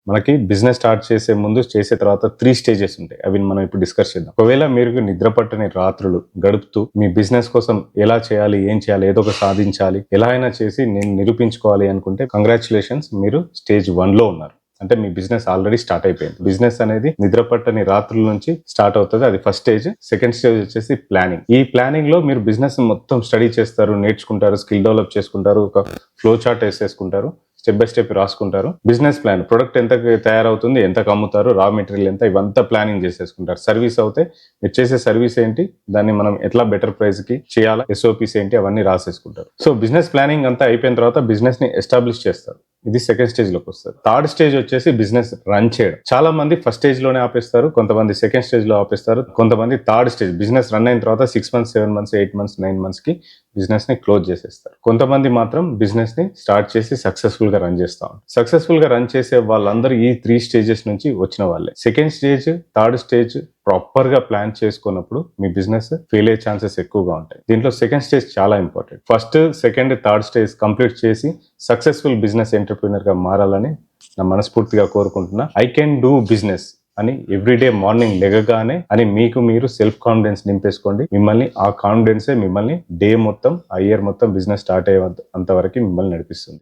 మనకి business start చేసే ముందు చేసే తర్వాత 3 స్టేజెస్ ఉంటాయి. అవి మనం ఇప్పుడు డిస్కస్ చేద్దాం. ఒకవేళ మీరు నిద్ర పట్టని రాత్రులు గడుపుతూ మీ బిజినెస్ కోసం ఎలా చేయాలి, ఏం చేయాలి, ఏదో ఒక సాధించాలి, ఎలా అయినా చేసి నేను నిరూపించుకోవాలి అనుకుంటే కంగ్రాచులేషన్స్, మీరు స్టేజ్ 1 లో ఉన్నారు. అంటే మీ బిజినెస్ ఆల్రెడీ స్టార్ట్ అయిపోయింది. బిజినెస్ అనేది నిద్ర పట్టని రాత్రుల నుంచి స్టార్ట్ అవుతుంది. అది ఫస్ట్ స్టేజ్. సెకండ్ స్టేజ్ వచ్చేసి ప్లానింగ్. ఈ ప్లానింగ్ లో మీరు బిజినెస్ మొత్తం స్టడీ చేస్తారు, నేర్చుకుంటారు, స్కిల్ డెవలప్ చేసుకుంటారు, ఒక ఫ్లో చార్ట్ వేసేసుకుంటారు, స్టెప్ బై స్టెప్ రాసుకుంటారు. బిజినెస్ ప్లాన్, ప్రొడక్ట్ ఎంత తయారవుతుంది, ఎంత అమ్ముతారు, రా మెటీరియల్ ఎంత, ఇవంతా ప్లానింగ్ చేసేసుకుంటారు. సర్వీస్ అవుతే మీరు చేసే సర్వీస్ ఏంటి, దాన్ని మనం ఎట్లా బెటర్ ప్రైస్ కి చేయాలా, ఎస్ఓపిస్ ఏంటి, అవన్నీ రాసేసుకుంటారు. సో బిజినెస్ ప్లానింగ్ అంతా అయిపోయిన తర్వాత బిజినెస్ ని ఎస్టాబ్లిష్ చేస్తారు. ఇది సెకండ్ స్టేజ్ లోకి వస్తారు. థర్డ్ స్టేజ్ వచ్చేసి బిజినెస్ రన్ చేయడం. చాలా మంది ఫస్ట్ స్టేజ్ లోనే ఆపేస్తారు, కొంతమంది సెకండ్ స్టేజ్ లో ఆపేస్తారు, కొంతమంది థర్డ్ స్టేజ్ బిజినెస్ రన్ అయిన తర్వాత 6 months 7 months 8 months 9 months కి బిజినెస్ ని క్లోజ్ చేసేస్తారు. కొంతమంది మాత్రం బిజినెస్ ని స్టార్ట్ చేసి సక్సెస్ఫుల్ గా రన్ చేస్తా ఉంటారు. సక్సెస్ఫుల్ గా రన్ చేసే వాళ్ళందరూ ఈ 3 స్టేజెస్ నుంచి వచ్చిన వాళ్ళే. Second stage, third stage proper గా ప్లాన్ చేసుకున్నప్పుడు మీ బిజినెస్ ఫెయిల్ అయ్యే ఛాన్సెస్ ఎక్కువగా ఉంటాయి. దీంట్లో సెకండ్ స్టేజ్ చాలా important. First, second, third stage complete చేసి సక్సెస్ఫుల్ బిజినెస్ ఎంటర్‌ప్రెన్యూర్ గా మారాలని నా మనస్ఫూర్తిగా కోరుకుంటున్నా. ఐ కెన్ డూ బిజినెస్ అని ఎవ్రీడే మార్నింగ్ లెగగానే అని మీకు మీరు సెల్ఫ్ కాన్ఫిడెన్స్ నింపేసుకోండి. మిమ్మల్ని ఆ కాన్ఫిడెన్సే మిమ్మల్ని డే మొత్తం, ఆ ఇయర్ మొత్తం బిజినెస్ స్టార్ట్ అయ్యే అంతవరకు మిమ్మల్ని నడిపిస్తుంది.